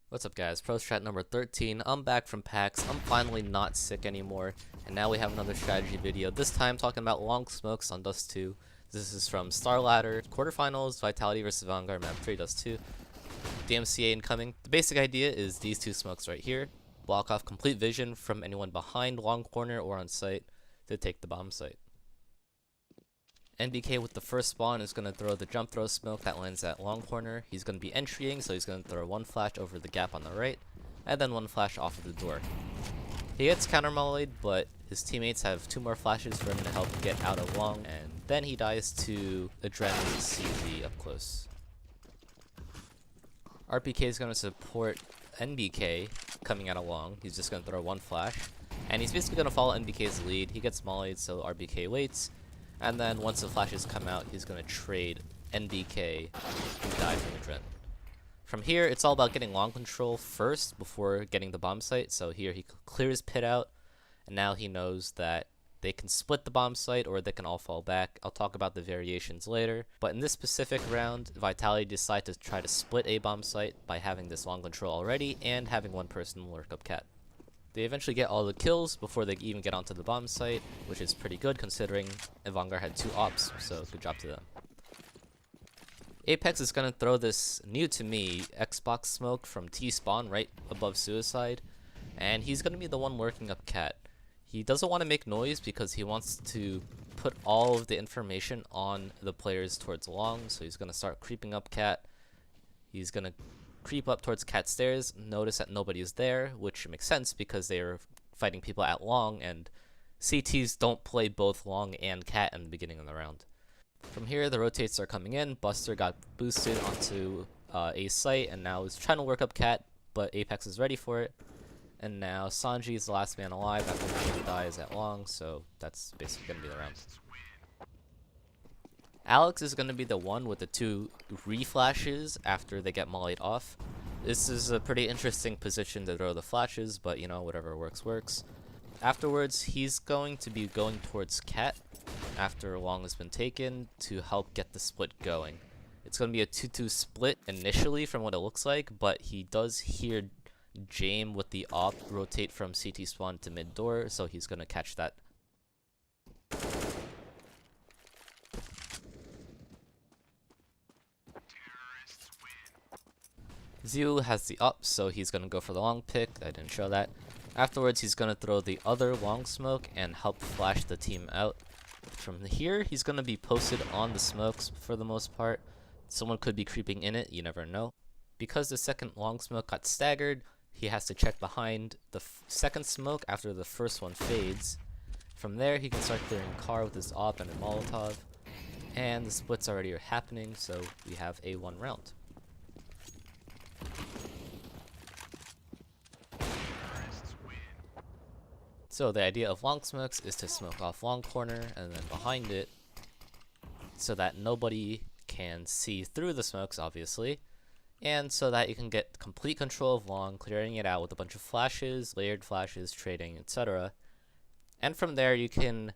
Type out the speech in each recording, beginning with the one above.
What's up guys, Pro Strat number 13, I'm back from PAX, I'm finally not sick anymore, and now we have another strategy video, this time talking about long smokes on dust2. This is from Starladder, quarterfinals, Vitality vs Avangar, map 3, dust2, dmca incoming. The basic idea is these two smokes right here, block off complete vision from anyone behind long corner or on site to take the bomb site. NBK with the first spawn is going to throw the jump throw smoke that lands at long corner. He's going to be entrying, so he's going to throw one flash over the gap on the right, and then one flash off of the door. He gets counter mollied, but his teammates have two more flashes for him to help get out of long, and then he dies to Adrenaline CZ up close. RPK is going to support NBK coming out of long. He's just going to throw one flash, and he's basically going to follow NBK's lead. He gets mollied, so RPK waits. And then once the flashes come out, he's going to trade NBK, who died from Adrenaline. From here, it's all about getting long control first before getting the bomb site. So here he clears pit out, and now he knows that they can split the bomb site or they can all fall back. I'll talk about the variations later. But in this specific round, Vitality decide to try to split a bomb site by having this long control already and having one person lurk up cat. They eventually get all the kills before they even get onto the bomb site, which is pretty good considering Avangar had two ops, so good job to them. Apex is going to throw this new to me Xbox smoke from T-spawn right above suicide, and he's going to be the one working up cat. He doesn't want to make noise because he wants to put all of the information on the players towards long, so he's going to start creeping up cat. He's going to creep up towards cat stairs, notice that nobody is there, which makes sense because they are fighting people at long, and CTs don't play both long and cat in the beginning of the round. From here, the rotates are coming in. Buster got boosted onto a site and now is trying to work up cat, but Apex is ready for it. And now Sanji is the last man alive after he dies at long, so that's basically going to be the round. Alex is going to be the one with the two reflashes after they get mollied off. This is a pretty interesting position to throw the flashes, but you know, whatever works, works. Afterwards, he's going to be going towards cat after long has been taken to help get the split going. It's going to be a 2-2 split initially from what it looks like, but he does hear Jame with the op rotate from CT spawn to mid door, so he's going to catch that. Ziu has the up, so he's going to go for the long pick. I didn't show that. Afterwards, he's going to throw the other long smoke and help flash the team out. From here, he's going to be posted on the smokes for the most part. Someone could be creeping in it, you never know. Because the second long smoke got staggered, he has to check behind the second smoke after the first one fades. From there, he can start clearing car with his op and a Molotov. And the splits already are happening, so we have a 1 round. So the idea of long smokes is to smoke off long corner and then behind it so that nobody can see through the smokes, obviously, and so that you can get complete control of long, clearing it out with a bunch of flashes, layered flashes, trading, etc. And from there you can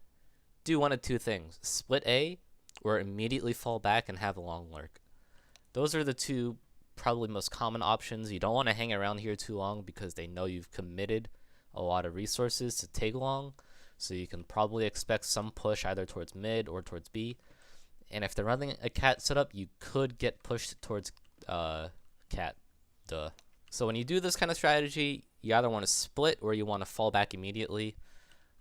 do one of two things: split A or immediately fall back and have a long lurk. Those are the two probably most common options. You don't want to hang around here too long because they know you've committed a lot of resources to take long, so you can probably expect some push either towards mid or towards B. And if they're running a cat setup, you could get pushed towards cat. Duh. So when you do this kind of strategy, you either want to split or you want to fall back immediately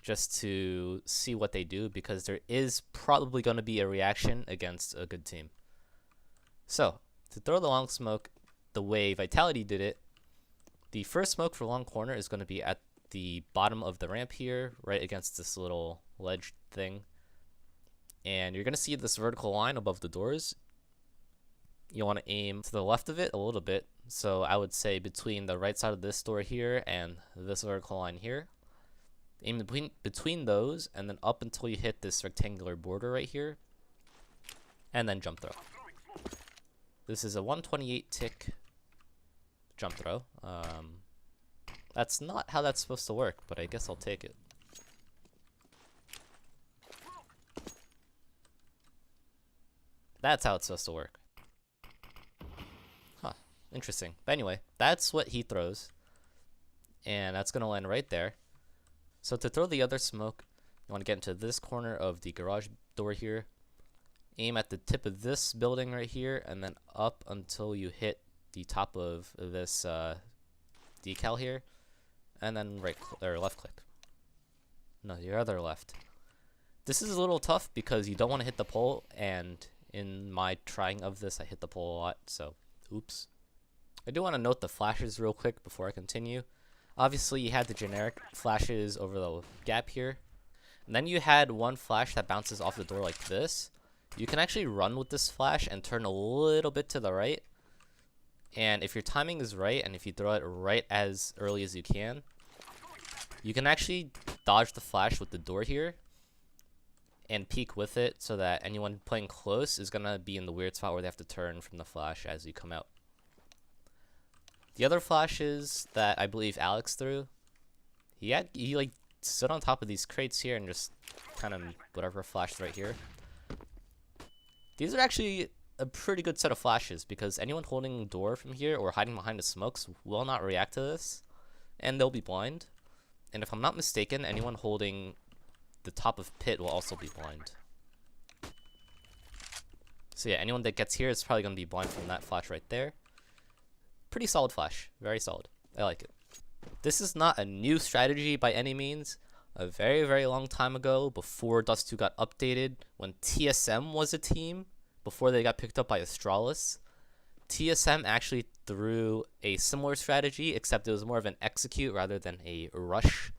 just to see what they do, because there is probably going to be a reaction against a good team. So to throw the long smoke the way Vitality did it, the first smoke for long corner is going to be at the bottom of the ramp here, right against this little ledge thing. And you're going to see this vertical line above the doors. You want to aim to the left of it a little bit. So I would say between the right side of this door here and this vertical line here. Aim between those and then up until you hit this rectangular border right here. And then jump throw. This is a 128 tick jump throw. That's not how that's supposed to work, but I guess I'll take it. That's how it's supposed to work. Huh. Interesting. But anyway, that's what he throws. And that's going to land right there. So to throw the other smoke, you want to get into this corner of the garage door here. Aim at the tip of this building right here, and then up until you hit the top of this decal here. And then left click. No, your other left. This is a little tough because you don't want to hit the pole, and in my trying of this, I hit the pole a lot, so oops. I do want to note the flashes real quick before I continue. Obviously, you had the generic flashes over the gap here. And then you had one flash that bounces off the door like this. You can actually run with this flash and turn a little bit to the right. And if your timing is right, and if you throw it right as early as you can actually dodge the flash with the door here and peek with it so that anyone playing close is going to be in the weird spot where they have to turn from the flash as you come out. The other flashes that I believe Alex threw, he like stood on top of these crates here and just kind of whatever flashed right here. These are actually a pretty good set of flashes because anyone holding door from here or hiding behind the smokes will not react to this, and they'll be blind. And if I'm not mistaken, anyone holding the top of pit will also be blind. So yeah, anyone that gets here is probably going to be blind from that flash right there. Pretty solid flash. Very solid. I like it. This is not a new strategy by any means. A very, very long time ago, before dust2 got updated, when TSM was a team, before they got picked up by Astralis, TSM actually threw a similar strategy, except it was more of an execute rather than a rush.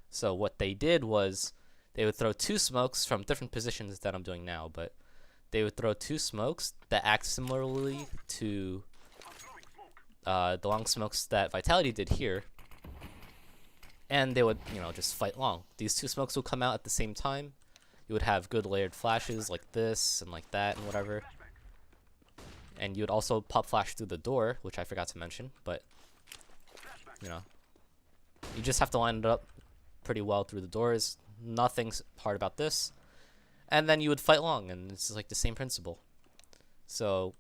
So what they did was they would throw two smokes from different positions that I'm doing now, but they would throw two smokes that act similarly to the long smokes that Vitality did here. And they would, just fight long. These two smokes will come out at the same time. You would have good layered flashes like this and like that and whatever. And you would also pop flash through the door, which I forgot to mention, but, you just have to line it up pretty well through the doors. Nothing's hard about this. And then you would fight long, and it's like the same principle. So,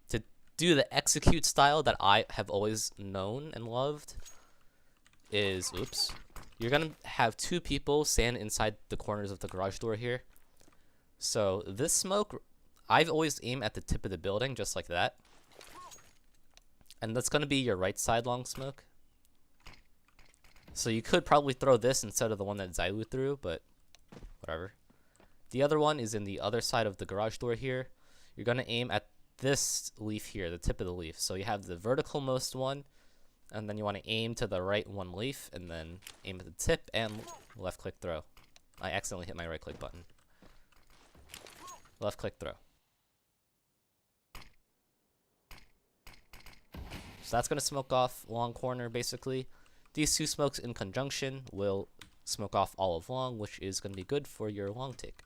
to do the execute style that I have always known and loved is, you're going to have two people stand inside the corners of the garage door here. So, this smoke, I've always aimed at the tip of the building, just like that. And that's going to be your right side long smoke. So you could probably throw this instead of the one that Zaiwu threw, but whatever. The other one is in the other side of the garage door here. You're going to aim at this leaf here, the tip of the leaf. So you have the vertical most one, and then you want to aim to the right one leaf, and then aim at the tip and left click throw. I accidentally hit my right click button. Left click throw. So that's going to smoke off long corner basically. These two smokes in conjunction will smoke off all of long, which is going to be good for your long take.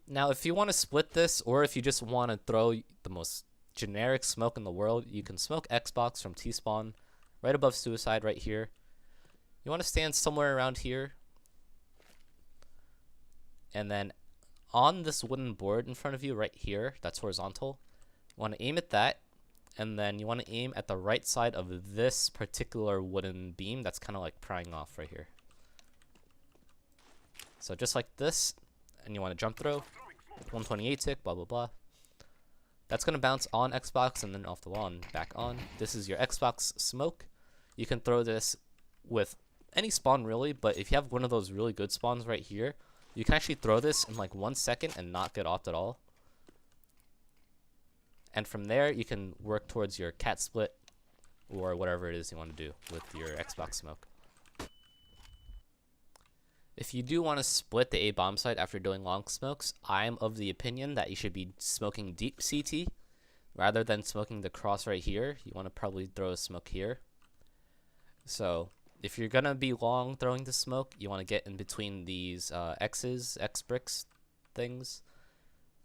Now, if you want to split this, or if you just want to throw the most generic smoke in the world, you can smoke Xbox from T-spawn right above Suicide right here. You want to stand somewhere around here. And then on this wooden board in front of you right here, that's horizontal, you want to aim at that. And then you want to aim at the right side of this particular wooden beam that's kind of like prying off right here. So just like this, and you want to jump throw, 128 tick, blah, blah, blah. That's going to bounce on Xbox and then off the wall and back on. This is your Xbox smoke. You can throw this with any spawn really, but if you have one of those really good spawns right here, you can actually throw this in like 1 second and not get off at all. And from there, you can work towards your cat split or whatever it is you want to do with your Xbox smoke. If you do want to split the A bomb site after doing long smokes, I'm of the opinion that you should be smoking deep CT rather than smoking the cross right here. You want to probably throw a smoke here. So if you're going to be long throwing the smoke, you want to get in between these X bricks things.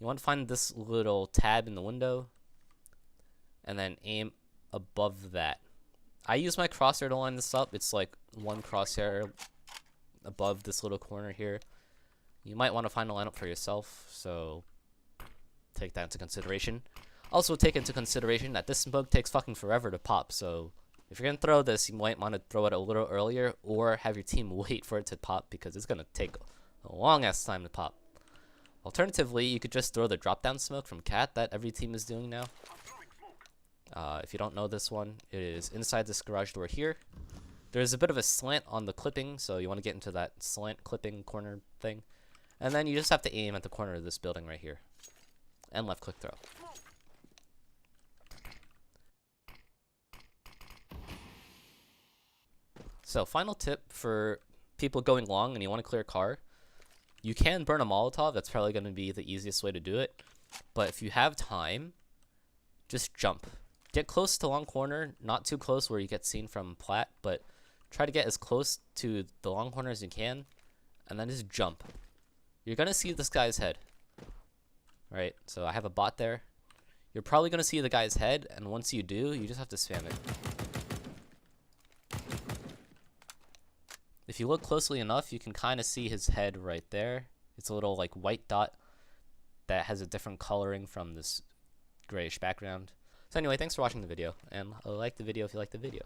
You want to find this little tab in the window and then aim above that. I use my crosshair to line this up. It's like one crosshair above this little corner here. You might want to find a lineup for yourself, so take that into consideration. Also take into consideration that this smoke takes fucking forever to pop, so if you're gonna throw this, you might want to throw it a little earlier, or have your team wait for it to pop, because it's gonna take a long ass time to pop. Alternatively, you could just throw the drop down smoke from Cat that every team is doing now. If you don't know this one, it is inside this garage door here. There's a bit of a slant on the clipping, so you want to get into that slant clipping corner thing. And then you just have to aim at the corner of this building right here. And left click throw. So final tip for people going long and you want to clear car. You can burn a Molotov, that's probably going to be the easiest way to do it. But if you have time, just jump. Get close to long corner, not too close where you get seen from plat, but try to get as close to the long corner as you can, and then just jump. You're going to see this guy's head. Right, so I have a bot there. You're probably going to see the guy's head, and once you do, you just have to spam it. If you look closely enough, you can kind of see his head right there. It's a little like white dot that has a different coloring from this grayish background. So anyway, thanks for watching the video, and like the video if you like the video.